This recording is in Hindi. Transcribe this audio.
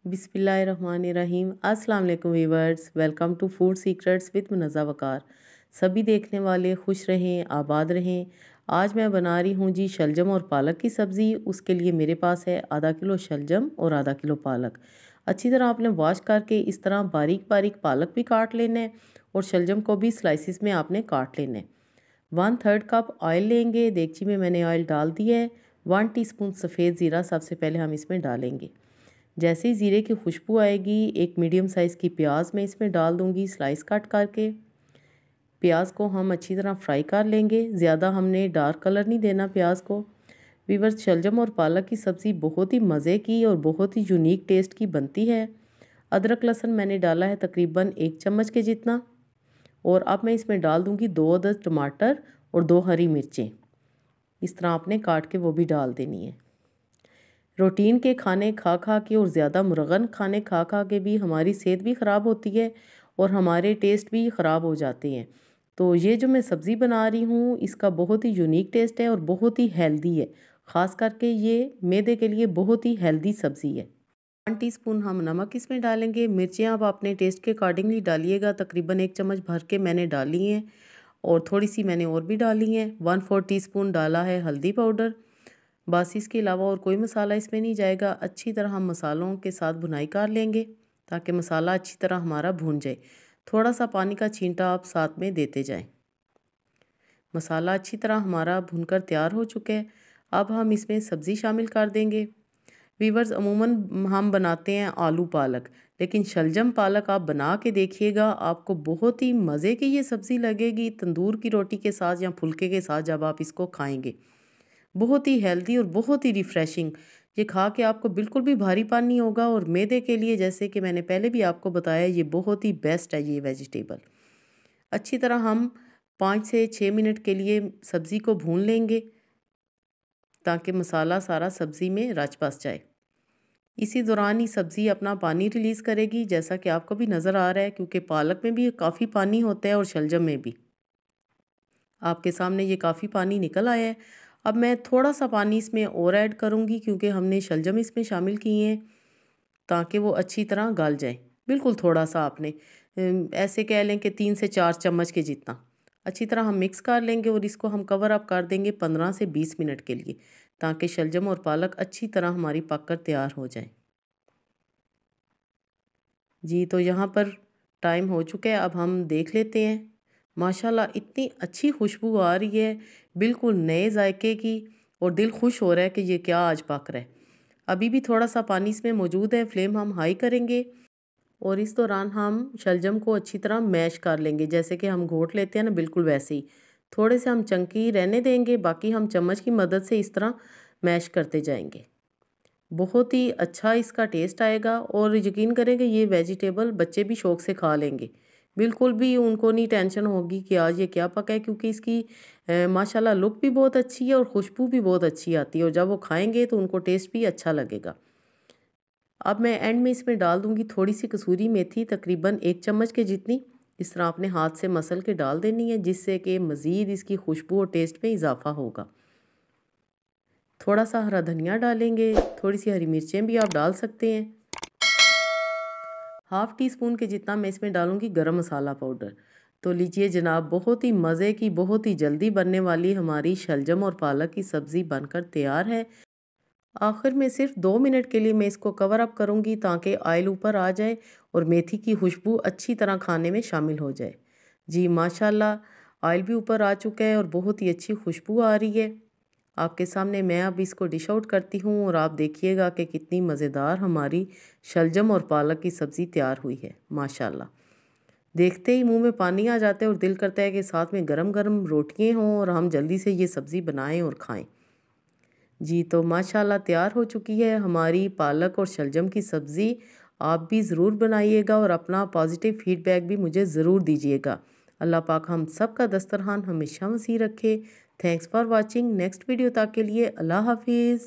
बिस्मिल्लाहिर्रहमानिर्रहीम। अस्सलाम वालेकुम viewers, welcome to food secrets with Munazza Waqar. सभी देखने वाले खुश रहें, आबाद रहें। आज मैं बना रही हूँ जी शलजम और पालक की सब्ज़ी। उसके लिए मेरे पास है आधा किलो शलजम और आधा किलो पालक। अच्छी तरह आपने वॉश करके इस तरह बारीक बारीक पालक भी काट लेना है और शलजम को भी स्लाइसिस में आपने काट लेना है। 1/3 कप ऑयल लेंगे। देगची में मैंने ऑयल डाल दिया है। 1 टीस्पून सफ़ेद ज़ीरा सबसे पहले हम इसमें डालेंगे। जैसे ही ज़ीरे की खुशबू आएगी एक मीडियम साइज़ की प्याज मैं इसमें डाल दूंगी स्लाइस कट करके। प्याज को हम अच्छी तरह फ्राई कर लेंगे। ज़्यादा हमने डार्क कलर नहीं देना प्याज को। वीवर्स, शलजम और पालक की सब्ज़ी बहुत ही मज़े की और बहुत ही यूनिक टेस्ट की बनती है। अदरक लहसुन मैंने डाला है तकरीबन 1 चम्मच के जितना। और अब मैं इसमें डाल दूंगी 2 अदद टमाटर और 2 हरी मिर्चें। इस तरह आपने काट के वो भी डाल देनी है। रूटीन के खाने खा खा के और ज़्यादा मुरगन खाने खा खा के भी हमारी सेहत भी ख़राब होती है और हमारे टेस्ट भी ख़राब हो जाते हैं। तो ये जो मैं सब्ज़ी बना रही हूँ इसका बहुत ही यूनिक टेस्ट है और बहुत ही हेल्दी है। ख़ास करके ये मैदे के लिए बहुत ही हेल्दी सब्ज़ी है। 1 टीस्पून हम नमक इसमें डालेंगे। मिर्चें आप अपने टेस्ट के अकॉर्डिंगली डालिएगा। तकरीबन 1 चम्मच भर के मैंने डाली हैं और थोड़ी सी मैंने और भी डाली हैं। 1/4 टीस्पून डाला है हल्दी पाउडर। बस इसके अलावा और कोई मसाला इसमें नहीं जाएगा। अच्छी तरह हम मसालों के साथ भुनाई कर लेंगे ताकि मसाला अच्छी तरह हमारा भून जाए। थोड़ा सा पानी का छींटा आप साथ में देते जाएं। मसाला अच्छी तरह हमारा भुनकर तैयार हो चुका है। अब हम इसमें सब्ज़ी शामिल कर देंगे। वीवर्स, अमूमन हम बनाते हैं आलू पालक, लेकिन शलजम पालक आप बना के देखिएगा, आपको बहुत ही मज़े की ये सब्ज़ी लगेगी। तंदूर की रोटी के साथ या फुलके के साथ जब आप इसको खाएंगे, बहुत ही हेल्दी और बहुत ही रिफ़्रेशिंग। ये खा के आपको बिल्कुल भी भारीपन नहीं होगा और मैदे के लिए, जैसे कि मैंने पहले भी आपको बताया, ये बहुत ही बेस्ट है ये वेजिटेबल। अच्छी तरह हम 5 से 6 मिनट के लिए सब्ज़ी को भून लेंगे ताकि मसाला सारा सब्ज़ी में रच बस जाए। इसी दौरान ही सब्ज़ी अपना पानी रिलीज़ करेगी, जैसा कि आपको भी नज़र आ रहा है, क्योंकि पालक में भी काफ़ी पानी होता है और शलजम में भी। आपके सामने ये काफ़ी पानी निकल आया है। अब मैं थोड़ा सा पानी इसमें और ऐड करूँगी क्योंकि हमने शलजम इसमें शामिल किए हैं ताकि वो अच्छी तरह गल जाए। बिल्कुल थोड़ा सा आपने ऐसे कह लें कि 3 से 4 चम्मच के जितना। अच्छी तरह हम मिक्स कर लेंगे और इसको हम कवर अप कर देंगे 15 से 20 मिनट के लिए ताकि शलजम और पालक अच्छी तरह हमारी पक कर तैयार हो जाए। जी, तो यहाँ पर टाइम हो चुका है। अब हम देख लेते हैं। माशाल्लाह इतनी अच्छी खुशबू आ रही है, बिल्कुल नए जायके की, और दिल खुश हो रहा है कि ये क्या आज पक रहा है। अभी भी थोड़ा सा पानी इसमें मौजूद है। फ्लेम हम हाई करेंगे और इस दौरान हम शलजम को अच्छी तरह मैश कर लेंगे, जैसे कि हम घोट लेते हैं ना, बिल्कुल वैसे ही। थोड़े से हम चंकी रहने देंगे, बाकी हम चम्मच की मदद से इस तरह मैश करते जाएंगे। बहुत ही अच्छा इसका टेस्ट आएगा और यकीन करें कि ये वेजिटेबल बच्चे भी शौक से खा लेंगे। बिल्कुल भी उनको नहीं टेंशन होगी कि आज ये क्या पका है, क्योंकि इसकी माशाल्लाह लुक भी बहुत अच्छी है और खुशबू भी बहुत अच्छी आती है और जब वो खाएंगे तो उनको टेस्ट भी अच्छा लगेगा। अब मैं एंड में इसमें डाल दूंगी थोड़ी सी कसूरी मेथी, तकरीबन 1 चम्मच के जितनी। इस तरह आपने हाथ से मसल के डाल देनी है, जिससे कि मज़ीद इसकी खुशबू और टेस्ट में इजाफा होगा। थोड़ा सा हरा धनिया डालेंगे, थोड़ी सी हरी मिर्चें भी आप डाल सकते हैं। 1/2 टीस्पून के जितना मैं इसमें डालूंगी गरम मसाला पाउडर। तो लीजिए जनाब, बहुत ही मज़े की, बहुत ही जल्दी बनने वाली हमारी शलजम और पालक की सब्ज़ी बनकर तैयार है। आखिर में सिर्फ 2 मिनट के लिए मैं इसको कवर अप करूंगी ताकि ऑयल ऊपर आ जाए और मेथी की खुशबू अच्छी तरह खाने में शामिल हो जाए। जी माशाल्लाह, ऑयल भी ऊपर आ चुका है और बहुत ही अच्छी खुशबू आ रही है। आपके सामने मैं अब इसको डिश आउट करती हूँ और आप देखिएगा कि कितनी मज़ेदार हमारी शलजम और पालक की सब्ज़ी तैयार हुई है। माशाल्लाह, देखते ही मुंह में पानी आ जाता है और दिल करता है कि साथ में गरम गरम रोटियां हों और हम जल्दी से ये सब्ज़ी बनाएं और खाएं। जी, तो माशाल्लाह तैयार हो चुकी है हमारी पालक और शलजम की सब्ज़ी। आप भी ज़रूर बनाइएगा और अपना पॉजिटिव फीडबैक भी मुझे ज़रूर दीजिएगा। अल्लाह पाक हम सब का दस्तरखान हमेशा वसी रखे। Thanks for watching. Next video तक के लिए अल्लाह हाफिज़।